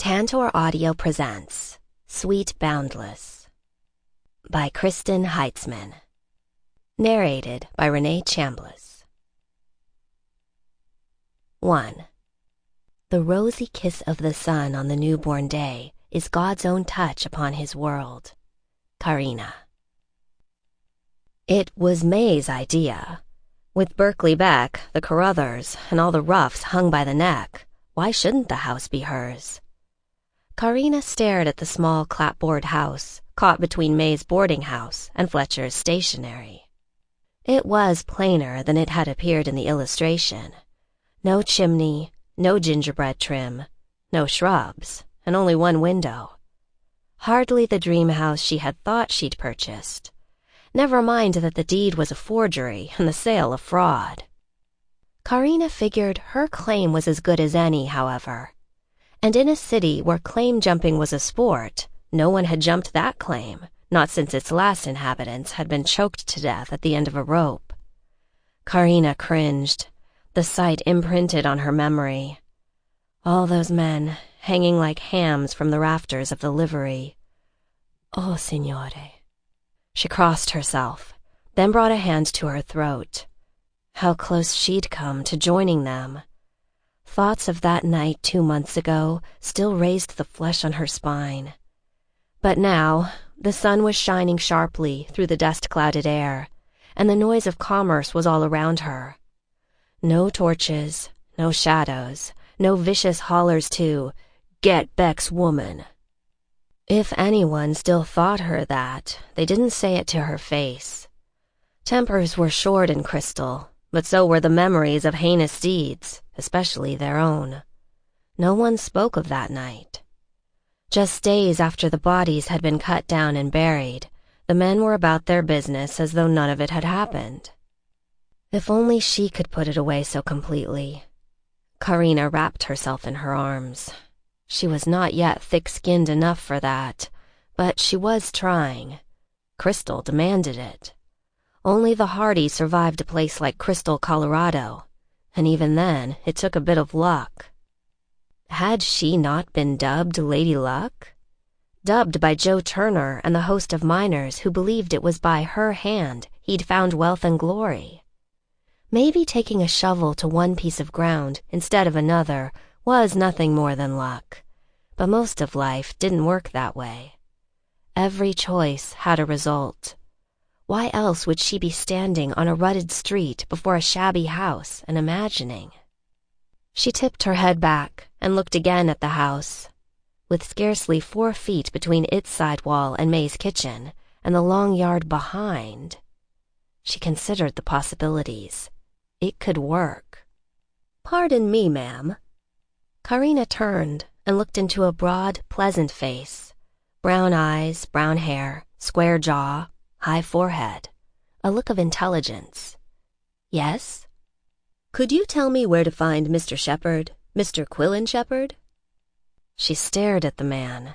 Tantor Audio presents Sweet Boundless by Kristen Heitzmann. Narrated by Renée Chambliss. 1. The rosy kiss of the sun on the newborn day is God's own touch upon his world. Carina. It was May's idea. With Berkeley Beck, the Carruthers, and all the roughs hung by the neck, why shouldn't the house be hers? Carina stared at the small clapboard house, caught between May's boarding house and Fletcher's stationery. It was plainer than it had appeared in the illustration. No chimney, no gingerbread trim, no shrubs, and only one window. Hardly the dream house she had thought she'd purchased. Never mind that the deed was a forgery and the sale a fraud. Carina figured her claim was as good as any, however. And in a city where claim jumping was a sport, no one had jumped that claim, not since its last inhabitants had been choked to death at the end of a rope. Carina cringed, the sight imprinted on her memory. All those men, hanging like hams from the rafters of the livery. Oh, signore. She crossed herself, then brought a hand to her throat. How close she'd come to joining them. Thoughts of that night 2 months ago still raised the flesh on her spine. But now, the sun was shining sharply through the dust-clouded air, and the noise of commerce was all around her. No torches, no shadows, no vicious hollers to, "Get Beck's woman." If anyone still thought her that, they didn't say it to her face. Tempers were short in Crystal, but so were the memories of heinous deeds, especially their own. No one spoke of that night. Just days after the bodies had been cut down and buried, the men were about their business as though none of it had happened. If only she could put it away so completely. Carina wrapped herself in her arms. She was not yet thick-skinned enough for that, but she was trying. Crystal demanded it. Only the hardy survived a place like Crystal, Colorado, and even then it took a bit of luck. Had she not been dubbed Lady Luck? Dubbed by Joe Turner and the host of miners who believed it was by her hand he'd found wealth and glory. Maybe taking a shovel to one piece of ground instead of another was nothing more than luck, but most of life didn't work that way. Every choice had a result. Why else would she be standing on a rutted street before a shabby house and imagining? She tipped her head back and looked again at the house. With scarcely 4 feet between its side wall and May's kitchen and the long yard behind, she considered the possibilities. It could work. "Pardon me, ma'am." Carina turned and looked into a broad, pleasant face. Brown eyes, brown hair, square jaw, high forehead. A look of intelligence. "Yes?" "Could you tell me where to find Mr. Shephard, Mr. Quillan Shephard?" She stared at the man.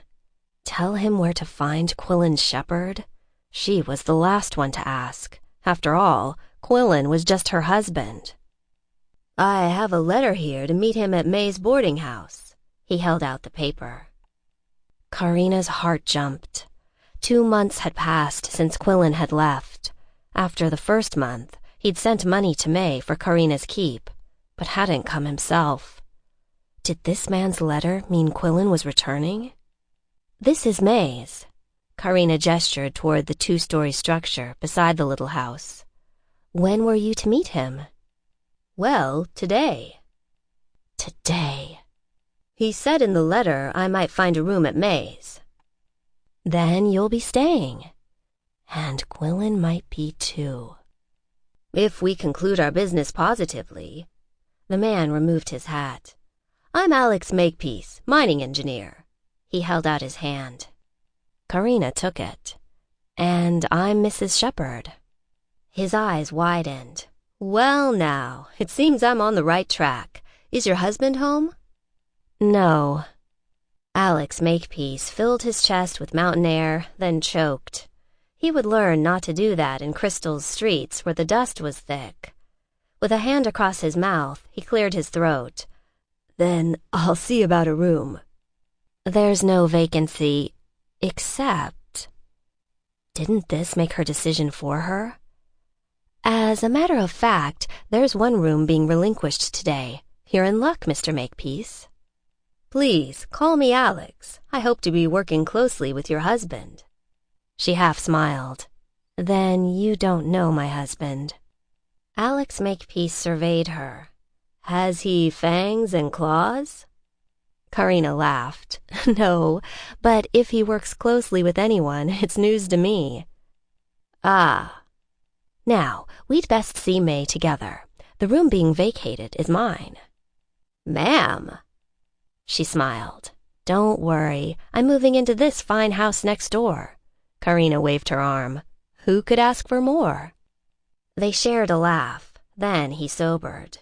Tell him where to find Quillan Shephard? She was the last one to ask. After all, Quillan was just her husband. "I have a letter here to meet him at May's boarding house." He held out the paper. Carina's heart jumped. 2 months had passed since Quillan had left. After the first month, he'd sent money to May for Carina's keep, but hadn't come himself. Did this man's letter mean Quillan was returning? "This is May's." Carina gestured toward the 2-story structure beside the little house. "When were you to meet him?" "Well, today." Today. "He said in the letter I might find a room at May's." "Then you'll be staying. And Quillan might be too." "If we conclude our business positively." The man removed his hat. "I'm Alex Makepeace, mining engineer." He held out his hand. Carina took it. "And I'm Mrs. Shephard." His eyes widened. "Well now, it seems I'm on the right track. Is your husband home?" "No." Alex Makepeace filled his chest with mountain air, then choked. He would learn not to do that in Crystal's streets where the dust was thick. With a hand across his mouth, he cleared his throat. "Then I'll see about a room." There's no vacancy, except... Didn't this make her decision for her? As a matter of fact, there's one room being relinquished today. You're in luck, Mr. Makepeace. Please, call me Alex. I hope to be working closely with your husband. She half smiled. Then you don't know my husband. Alex Makepeace surveyed her. Has he fangs and claws? Carina laughed. No, but if he works closely with anyone, it's news to me. Ah. Now, we'd best see May together. The room being vacated is mine. Ma'am. She smiled. Don't worry, I'm moving into this fine house next door. Carina waved her arm. Who could ask for more? They shared a laugh. Then he sobered.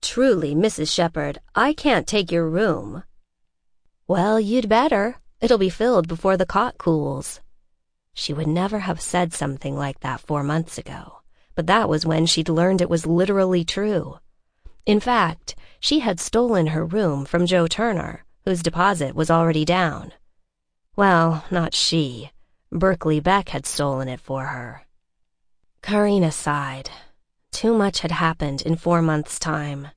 Truly, Mrs. Shephard, I can't take your room. Well, you'd better. It'll be filled before the cot cools. She would never have said something like that 4 months ago, but that was when she'd learned it was literally true. In fact, she had stolen her room from Joe Turner, whose deposit was already down. Well, not she. Berkeley Beck had stolen it for her. Carina sighed. Too much had happened in 4 months' time.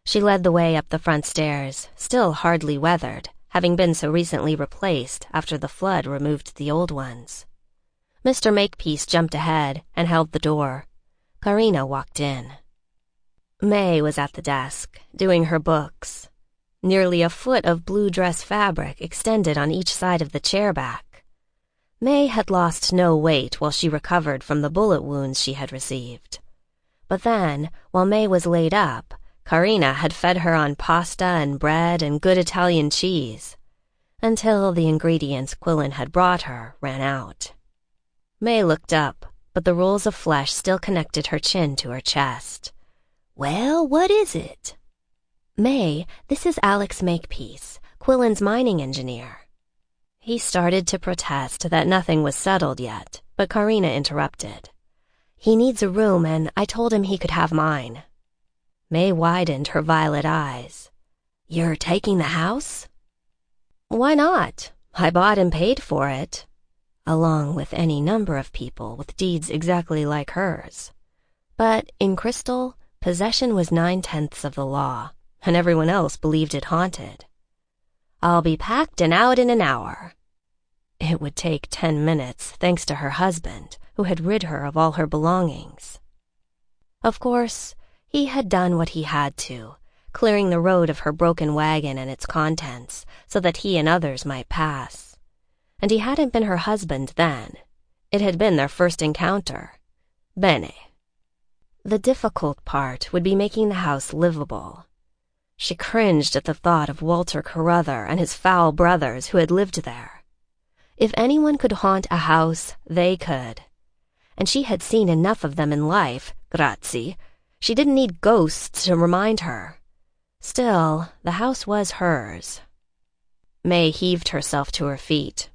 She led the way up the front stairs, still hardly weathered, having been so recently replaced after the flood removed the old ones. Mr. Makepeace jumped ahead and held the door. Carina walked in. May was at the desk, doing her books. Nearly a foot of blue dress fabric extended on each side of the chair back. May had lost no weight while she recovered from the bullet wounds she had received. But then, while May was laid up, Carina had fed her on pasta and bread and good Italian cheese, until the ingredients Quillan had brought her ran out. May looked up, but the rolls of flesh still connected her chin to her chest. Well, what is it? May, this is Alex Makepeace, Quillan's mining engineer. He started to protest that nothing was settled yet, but Carina interrupted. He needs a room, and I told him he could have mine. May widened her violet eyes. You're taking the house? Why not? I bought and paid for it, along with any number of people with deeds exactly like hers. But in Crystal, possession was 9/10 of the law, and everyone else believed it haunted. I'll be packed and out in an hour. It would take 10 minutes, thanks to her husband, who had rid her of all her belongings. Of course, he had done what he had to, clearing the road of her broken wagon and its contents so that he and others might pass. And he hadn't been her husband then. It had been their first encounter. Bene. The difficult part would be making the house livable. She cringed at the thought of Walter Carruthers and his foul brothers who had lived there. If anyone could haunt a house, they could. And she had seen enough of them in life, grazie. She didn't need ghosts to remind her. Still, the house was hers. May heaved herself to her feet.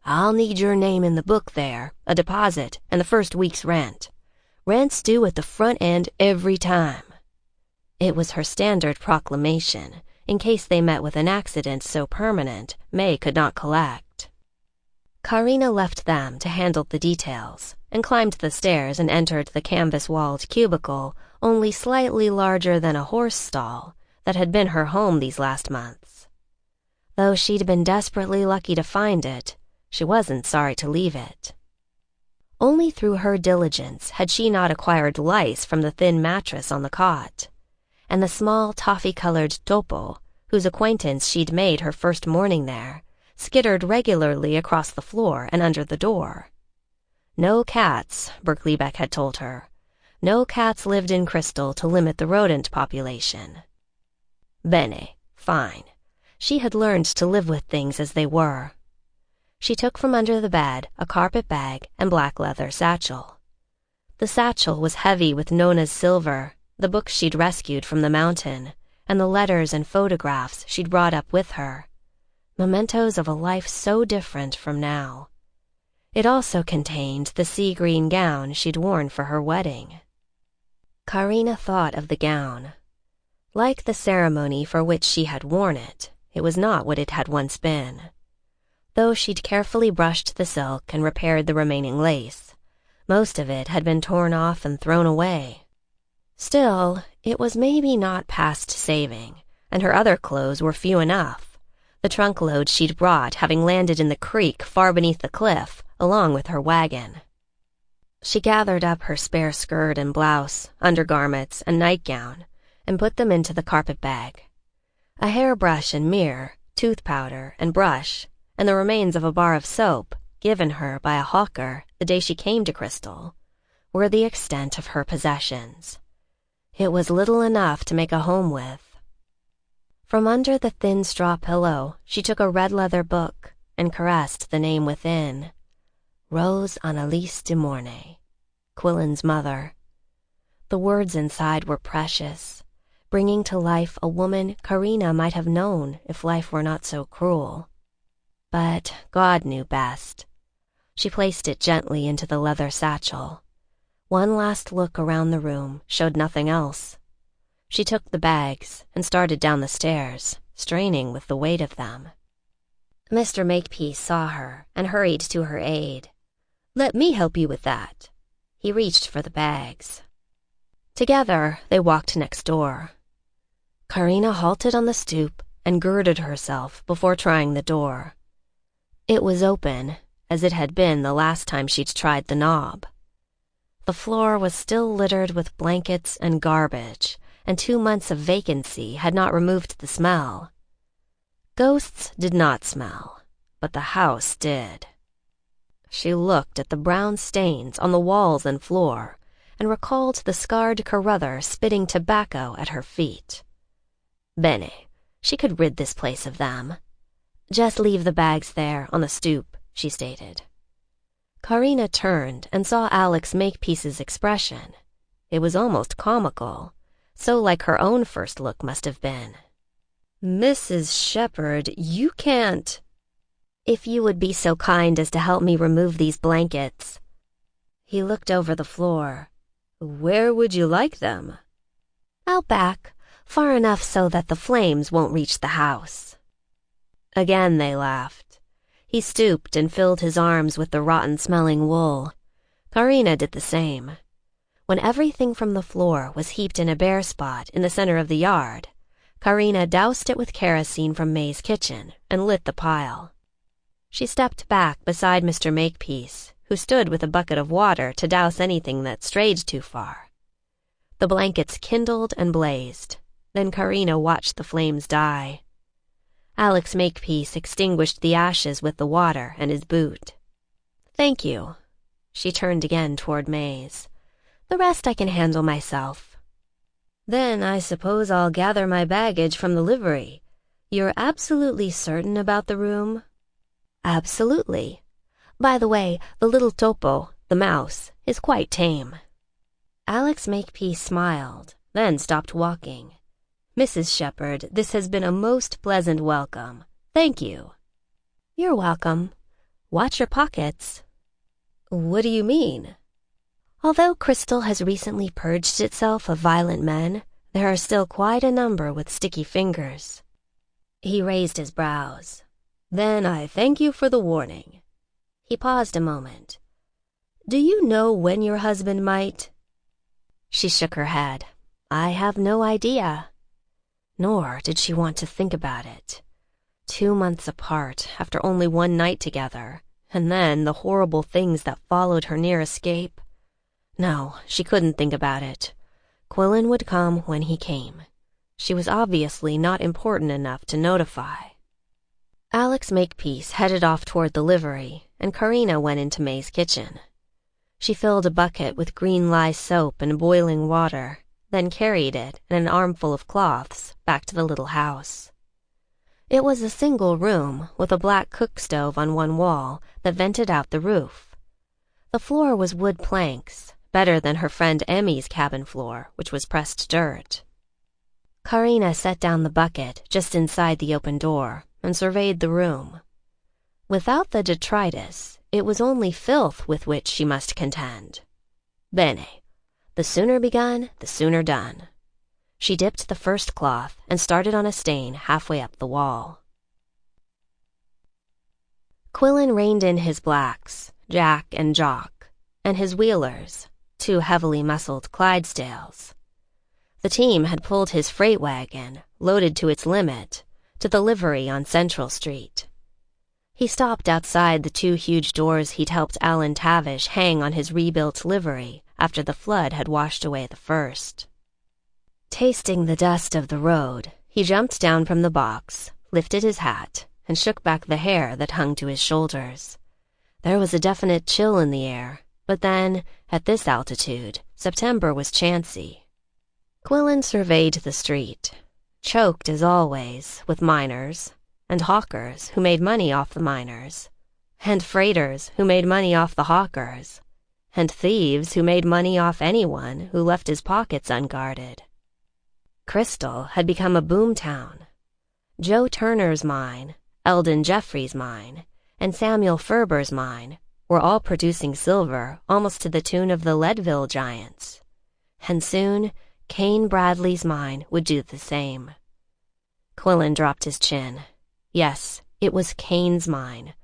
I'll need your name in the book there, a deposit, and the first week's rent. Rent's due at the front end every time. It was her standard proclamation, in case they met with an accident so permanent May could not collect. Carina left them to handle the details, and climbed the stairs and entered the canvas-walled cubicle, only slightly larger than a horse stall, that had been her home these last months. Though she'd been desperately lucky to find it, she wasn't sorry to leave it. Only through her diligence had she not acquired lice from the thin mattress on the cot, and the small toffee-colored topo, whose acquaintance she'd made her first morning there, skittered regularly across the floor and under the door. No cats, Berkeley Beck had told her. No cats lived in Crystal to limit the rodent population. Bene, fine. She had learned to live with things as they were. She took from under the bed a carpet bag and black leather satchel. The satchel was heavy with Nona's silver, the books she'd rescued from the mountain, and the letters and photographs she'd brought up with her. Mementos of a life so different from now. It also contained the sea-green gown she'd worn for her wedding. Carina thought of the gown. Like the ceremony for which she had worn it, it was not what it had once been. Though she'd carefully brushed the silk and repaired the remaining lace, most of it had been torn off and thrown away. Still, it was maybe not past saving, and her other clothes were few enough, the trunk load she'd brought having landed in the creek far beneath the cliff, along with her wagon. She gathered up her spare skirt and blouse, undergarments, and nightgown, and put them into the carpet bag. A hairbrush and mirror, tooth powder and brush, and the remains of a bar of soap, given her by a hawker the day she came to Crystal, were the extent of her possessions. It was little enough to make a home with. From under the thin straw pillow, she took a red leather book and caressed the name within. Rose Annalise de Mornay, Quillan's mother. The words inside were precious, bringing to life a woman Carina might have known if life were not so cruel. But God knew best. She placed it gently into the leather satchel. One last look around the room showed nothing else. She took the bags and started down the stairs, straining with the weight of them. Mr. Makepeace saw her and hurried to her aid. "Let me help you with that." He reached for the bags. Together, they walked next door. Carina halted on the stoop and girded herself before trying the door. It was open, as it had been the last time she'd tried the knob. The floor was still littered with blankets and garbage, and 2 months of vacancy had not removed the smell. Ghosts did not smell, but the house did. She looked at the brown stains on the walls and floor, and recalled the scarred Carruthers spitting tobacco at her feet. Bene, she could rid this place of them. "Just leave the bags there on the stoop," she stated. Carina turned and saw Alex Makepeace's expression. It was almost comical, so like her own first look must have been. "Mrs. Shephard, you can't—" "If you would be so kind as to help me remove these blankets." He looked over the floor. "Where would you like them?" "Out back, far enough so that the flames won't reach the house." Again they laughed. He stooped and filled his arms with the rotten-smelling wool. Carina did the same. When everything from the floor was heaped in a bare spot in the center of the yard, Carina doused it with kerosene from May's kitchen and lit the pile. She stepped back beside Mr. Makepeace, who stood with a bucket of water to douse anything that strayed too far. The blankets kindled and blazed. Then Carina watched the flames die. Alex Makepeace extinguished the ashes with the water and his boot. "Thank you." She turned again toward May's. "The rest I can handle myself." "Then I suppose I'll gather my baggage from the livery. You're absolutely certain about the room?" "Absolutely. By the way, the little topo, the mouse, is quite tame." Alex Makepeace smiled, then stopped walking. "Mrs. Shephard, this has been a most pleasant welcome. Thank you." "You're welcome. Watch your pockets." "What do you mean?" "Although Crystal has recently purged itself of violent men, there are still quite a number with sticky fingers." He raised his brows. "Then I thank you for the warning." He paused a moment. "Do you know when your husband might—" She shook her head. "I have no idea." Nor did she want to think about it. 2 months apart, after only one night together, and then the horrible things that followed her near escape. No, she couldn't think about it. Quillan would come when he came. She was obviously not important enough to notify. Alex Makepeace headed off toward the livery, and Carina went into May's kitchen. She filled a bucket with green lye soap and boiling water, then carried it and an armful of cloths back to the little house. It was a single room with a black cook stove on one wall that vented out the roof. The floor was wood planks, better than her friend Emmy's cabin floor, which was pressed dirt. Carina set down the bucket just inside the open door and surveyed the room. Without the detritus, it was only filth with which she must contend. Bene. The sooner begun, the sooner done. She dipped the first cloth and started on a stain halfway up the wall. Quillan reined in his blacks, Jack and Jock, and his wheelers, 2 heavily muscled Clydesdales. The team had pulled his freight wagon, loaded to its limit, to the livery on Central Street. He stopped outside the 2 huge doors he'd helped Alan Tavish hang on his rebuilt livery after the flood had washed away the first. Tasting the dust of the road, he jumped down from the box, lifted his hat, and shook back the hair that hung to his shoulders. There was a definite chill in the air, but then, at this altitude, September was chancy. Quillan surveyed the street, choked as always with miners, and hawkers who made money off the miners, and freighters who made money off the hawkers, and thieves who made money off anyone who left his pockets unguarded. Crystal had become a boom town. Joe Turner's mine, Eldon Jeffrey's mine, and Samuel Ferber's mine were all producing silver almost to the tune of the Leadville giants. And soon, Kane Bradley's mine would do the same. Quillan dropped his chin. Yes, it was Kane's mine,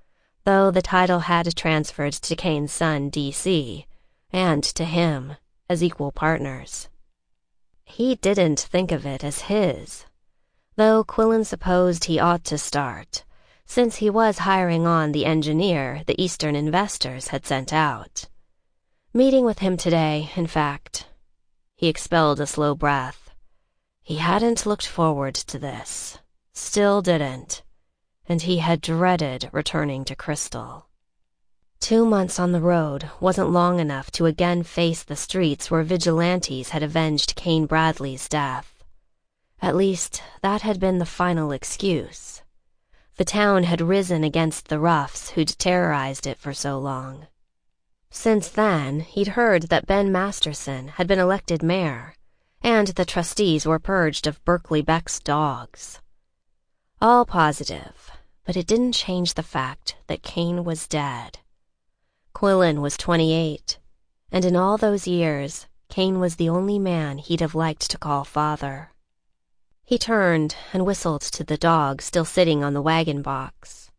though the title had transferred to Kane's son, D.C., and to him as equal partners. He didn't think of it as his, though Quillan supposed he ought to start, since he was hiring on the engineer the Eastern investors had sent out. Meeting with him today, in fact. He expelled a slow breath. He hadn't looked forward to this, still didn't, and he had dreaded returning to Crystal. 2 months on the road wasn't long enough to again face the streets where vigilantes had avenged Kane Bradley's death. At least, that had been the final excuse. The town had risen against the roughs who'd terrorized it for so long. Since then, he'd heard that Ben Masterson had been elected mayor, and the trustees were purged of Berkeley Beck's dogs. All positive, but it didn't change the fact that Kane was dead. Quillan was 28, and in all those years, Kane was the only man he'd have liked to call father. He turned and whistled to the dog still sitting on the wagon box.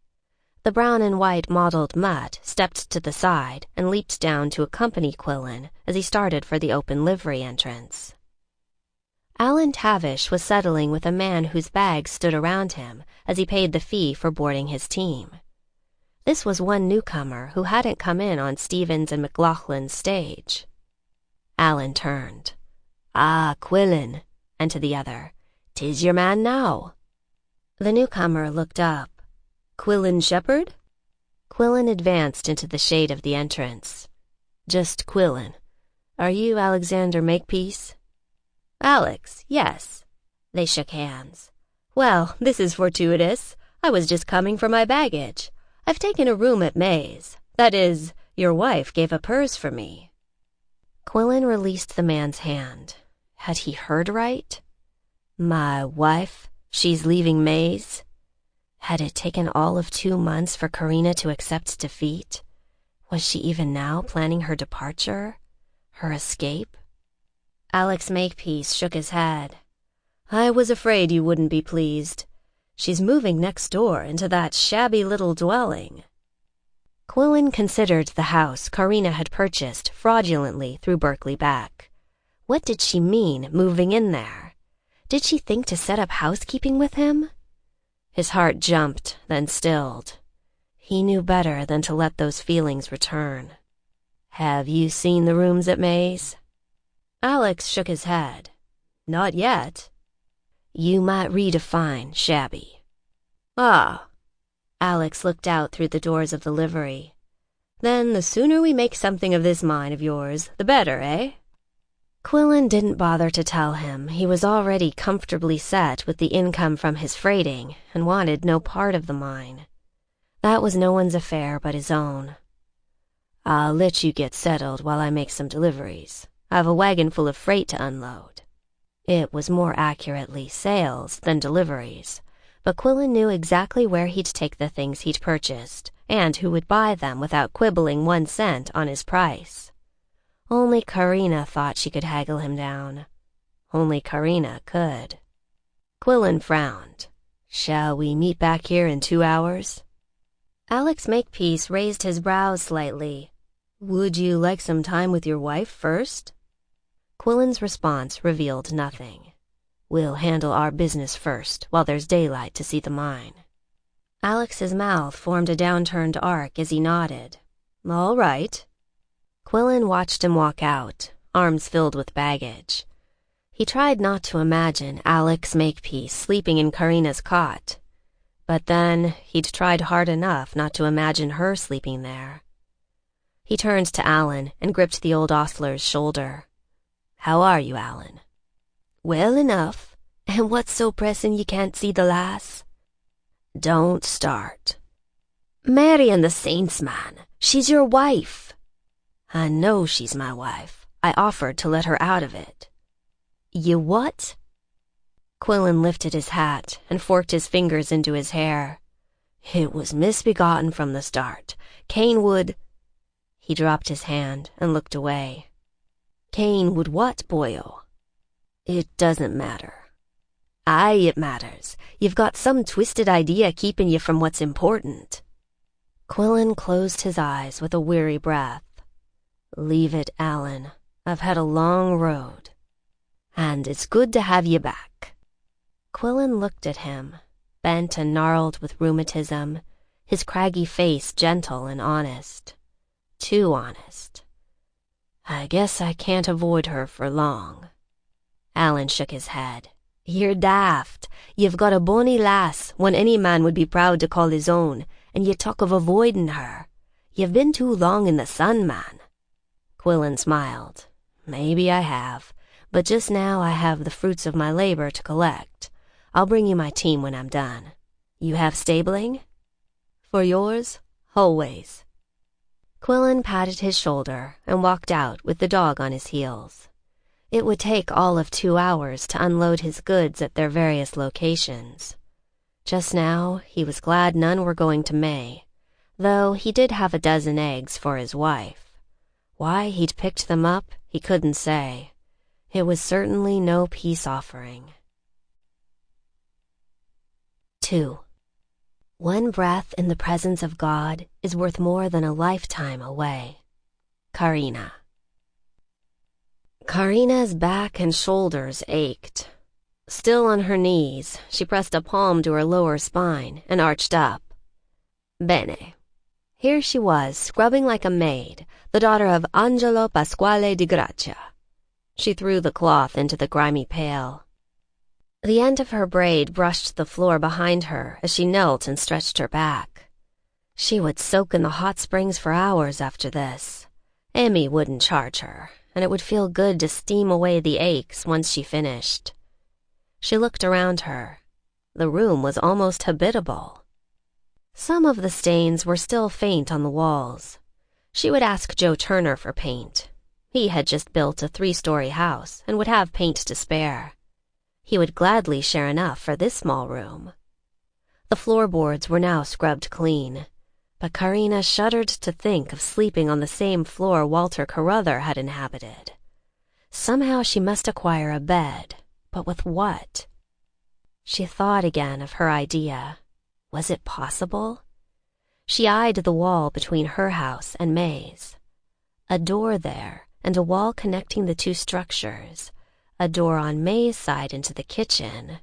The brown and white mottled mutt stepped to the side and leaped down to accompany Quillan as he started for the open livery entrance. Alan Tavish was settling with a man whose bags stood around him as he paid the fee for boarding his team. This was one newcomer who hadn't come in on Stevens and McLaughlin's stage. Alan turned. "Ah, Quillan," and to the other, "'Tis your man now." The newcomer looked up. "Quillan Shephard?" Quillan advanced into the shade of the entrance. "Just Quillan. Are you Alexander Makepeace?" "Alex, yes." They shook hands. "Well, this is fortuitous. I was just coming for my baggage. I've taken a room at May's. That is, your wife gave a purse for me." Quillan released the man's hand. Had he heard right? My wife? She's leaving May's? Had it taken all of 2 months for Carina to accept defeat? Was she even now planning her departure? Her escape? Alex Makepeace shook his head. "I was afraid you wouldn't be pleased. She's moving next door into that shabby little dwelling." Quillan considered the house Carina had purchased fraudulently through Berkeley Beck. What did she mean, moving in there? Did she think to set up housekeeping with him? His heart jumped, then stilled. He knew better than to let those feelings return. "Have you seen the rooms at May's?" Alex shook his head. "Not yet." "You might redefine shabby." "Ah." Alex looked out through the doors of the livery. "Then the sooner we make something of this mine of yours, the better, eh?" Quillan didn't bother to tell him he was already comfortably set with the income from his freighting and wanted no part of the mine. That was no one's affair but his own. "I'll let you get settled while I make some deliveries. I've a wagon full of freight to unload." It was more accurately sales than deliveries, but Quillan knew exactly where he'd take the things he'd purchased and who would buy them without quibbling 1 cent on his price. Only Carina thought she could haggle him down. Only Carina could. Quillan frowned. "Shall we meet back here in 2 hours?" Alex Makepeace raised his brows slightly. "Would you like some time with your wife first?" Quillan's response revealed nothing. "We'll handle our business first, while there's daylight to see the mine." Alex's mouth formed a downturned arc as he nodded. "All right." Quillan watched him walk out, arms filled with baggage. He tried not to imagine Alex Makepeace sleeping in Carina's cot, but then he'd tried hard enough not to imagine her sleeping there. He turned to Alan and gripped the old ostler's shoulder. "How are you, Alan?" "Well enough. And what's so pressing you can't see the lass?" "Don't start." "Mary and the saints, man. She's your wife." "I know she's my wife. I offered to let her out of it." "You what?" Quillan lifted his hat and forked his fingers into his hair. "It was misbegotten from the start. Cain would—" He dropped his hand and looked away. "Cain would what, boyo?" "It doesn't matter." "Aye, it matters. You've got some twisted idea keeping you from what's important." Quillan closed his eyes with a weary breath. "Leave it, Alan. I've had a long road. And it's good to have you back." Quillan looked at him, bent and gnarled with rheumatism, his craggy face gentle and honest. Too honest. "I guess I can't avoid her for long." Alan shook his head. "You're daft. You've got a bonny lass, one any man would be proud to call his own, and you talk of avoiding her. You've been too long in the sun, man." Quillan smiled. "Maybe I have, but just now I have the fruits of my labor to collect. I'll bring you my team when I'm done. You have stabling?" "For yours, always." Quillan patted his shoulder and walked out with the dog on his heels. It would take all of 2 hours to unload his goods at their various locations. Just now, he was glad none were going to May, though he did have a dozen eggs for his wife. Why he'd picked them up, he couldn't say. It was certainly no peace offering. 2. One breath in the presence of God is worth more than a lifetime away. Carina. Carina's back and shoulders ached. Still on her knees, she pressed a palm to her lower spine and arched up. Bene. Here she was, scrubbing like a maid, the daughter of Angelo Pasquale DiGratia. She threw the cloth into the grimy pail. The end of her braid brushed the floor behind her as she knelt and stretched her back. She would soak in the hot springs for hours after this. Emmy wouldn't charge her, and it would feel good to steam away the aches once she finished. She looked around her. The room was almost habitable. Some of the stains were still faint on the walls. She would ask Joe Turner for paint. He had just built a 3-story house and would have paint to spare. He would gladly share enough for this small room. The floorboards were now scrubbed clean, but Carina shuddered to think of sleeping on the same floor Walter Carruthers had inhabited. Somehow she must acquire a bed, but with what? She thought again of her idea. Was it possible? She eyed the wall between her house and May's. A door there, and a wall connecting the two structures. A door on May's side into the kitchen.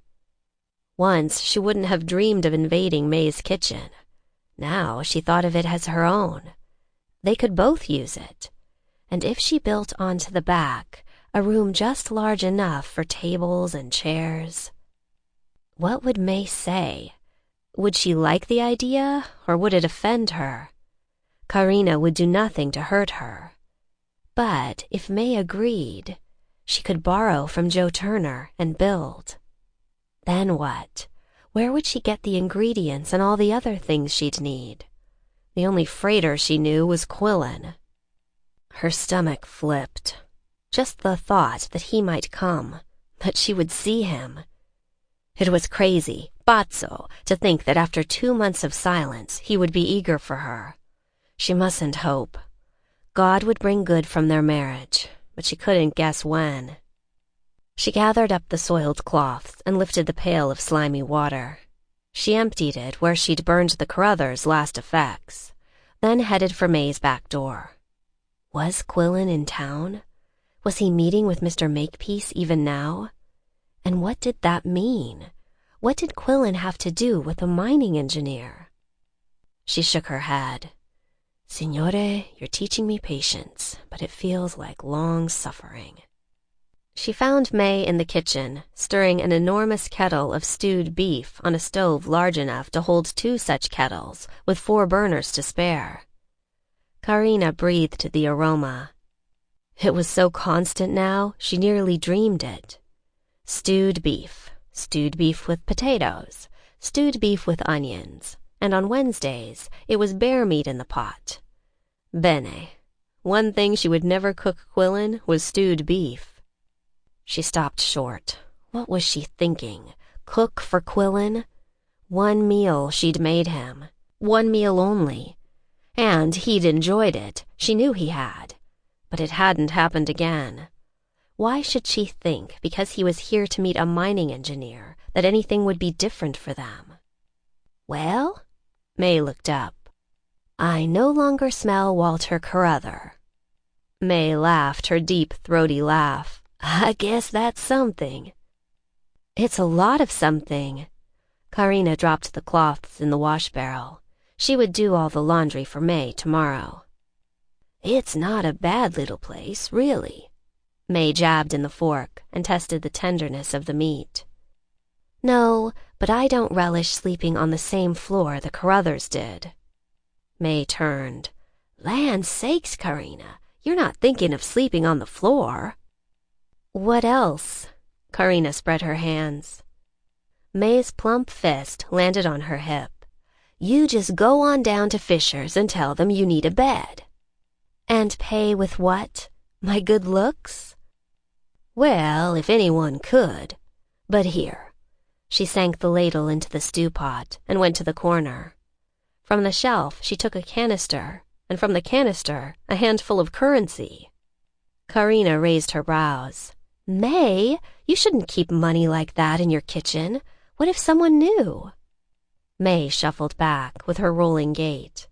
Once she wouldn't have dreamed of invading May's kitchen. Now she thought of it as her own. They could both use it. And if she built onto the back, a room just large enough for tables and chairs. What would May say? Would she like the idea, or would it offend her? Carina would do nothing to hurt her. But if May agreed, she could borrow from Joe Turner and build. Then what? Where would she get the ingredients and all the other things she'd need? The only freighter she knew was Quillan. Her stomach flipped. Just the thought that he might come, that she would see him. It was crazy, pazzo, to think that after 2 months of silence he would be eager for her. She mustn't hope. God would bring good from their marriage, but she couldn't guess when. She gathered up the soiled cloths and lifted the pail of slimy water. She emptied it where she'd burned the Carruthers' last effects, then headed for May's back door. Was Quillan in town? Was he meeting with Mr. Makepeace even now? And what did that mean? What did Quillan have to do with the mining engineer? She shook her head. Signore, you're teaching me patience, but it feels like long suffering. She found May in the kitchen, stirring an enormous kettle of stewed beef on a stove large enough to hold 2 such kettles, with 4 burners to spare. Carina breathed the aroma. It was so constant now, she nearly dreamed it. Stewed beef with potatoes, stewed beef with onions, and on Wednesdays it was bear meat in the pot. Bene. One thing she would never cook Quillan was stewed beef. She stopped short. What was she thinking? Cook for Quillan? 1 meal she'd made him. 1 meal only. And he'd enjoyed it. She knew he had. But it hadn't happened again. Why should she think, because he was here to meet a mining engineer, that anything would be different for them? Well? May looked up. I no longer smell Walter Carruthers. May laughed her deep, throaty laugh. I guess that's something. It's a lot of something. Carina dropped the cloths in the wash barrel. She would do all the laundry for May tomorrow. It's not a bad little place, really. May jabbed in the fork and tested the tenderness of the meat. No, but I don't relish sleeping on the same floor the Carruthers did. May turned. Land sakes, Carina, you're not thinking of sleeping on the floor. What else? Carina spread her hands. May's plump fist landed on her hip. You just go on down to Fisher's and tell them you need a bed. And pay with what? My good looks? Well, if anyone could. But here. She sank the ladle into the stew pot and went to the corner. From the shelf she took a canister, and from the canister a handful of currency. Carina raised her brows. May, you shouldn't keep money like that in your kitchen. What if someone knew? May shuffled back with her rolling gait.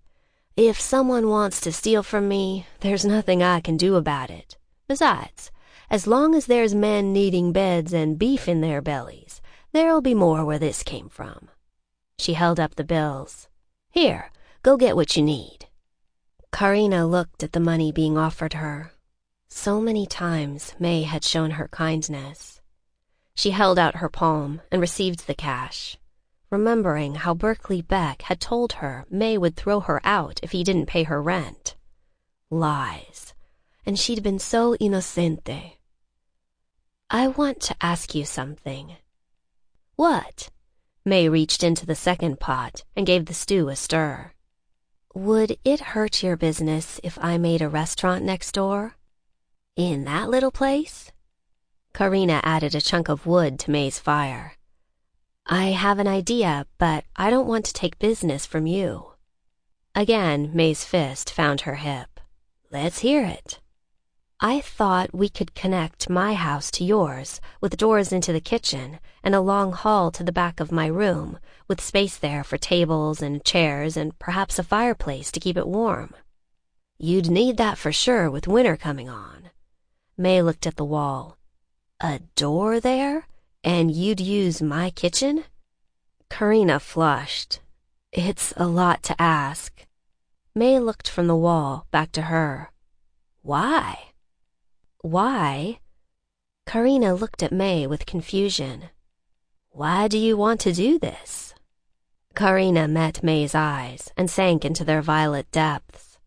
If someone wants to steal from me, there's nothing I can do about it. Besides, as long as there's men needing beds and beef in their bellies, there'll be more where this came from. She held up the bills. Here, go get what you need. Carina looked at the money being offered her. So many times May had shown her kindness. She held out her palm and received the cash, remembering how Berkeley Beck had told her May would throw her out if he didn't pay her rent. Lies. And she'd been so inocente. I want to ask you something. What? May reached into the second pot and gave the stew a stir. Would it hurt your business if I made a restaurant next door? In that little place? Carina added a chunk of wood to May's fire. I have an idea, but I don't want to take business from you. Again, May's fist found her hip. Let's hear it. I thought we could connect my house to yours, with doors into the kitchen and a long hall to the back of my room, with space there for tables and chairs and perhaps a fireplace to keep it warm. You'd need that for sure with winter coming on. May looked at the wall. A door there? And you'd use my kitchen? Carina flushed. It's a lot to ask. May looked from the wall back to her. Why? Why? Carina looked at May with confusion. Why do you want to do this? Carina met May's eyes and sank into their violet depths.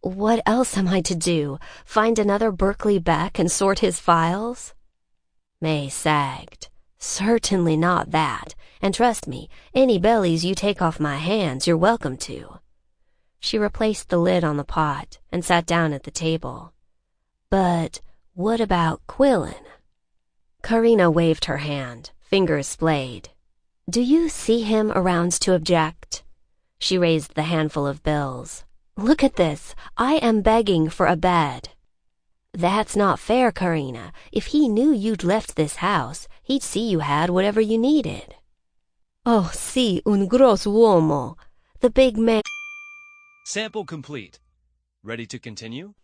What else am I to do? Find another Berkeley Beck and sort his files? May sagged. Certainly not that, and trust me, any bellies you take off my hands you're welcome to. She replaced the lid on the pot and sat down at the table. But what about Quillan? Carina waved her hand, fingers splayed. Do you see him around to object? She raised the handful of bills. Look at this. I am begging for a bed. That's not fair, Carina. If he knew you'd left this house, he'd see you had whatever you needed. Oh, sì, un grosso uomo. The big man. Sample complete. Ready to continue?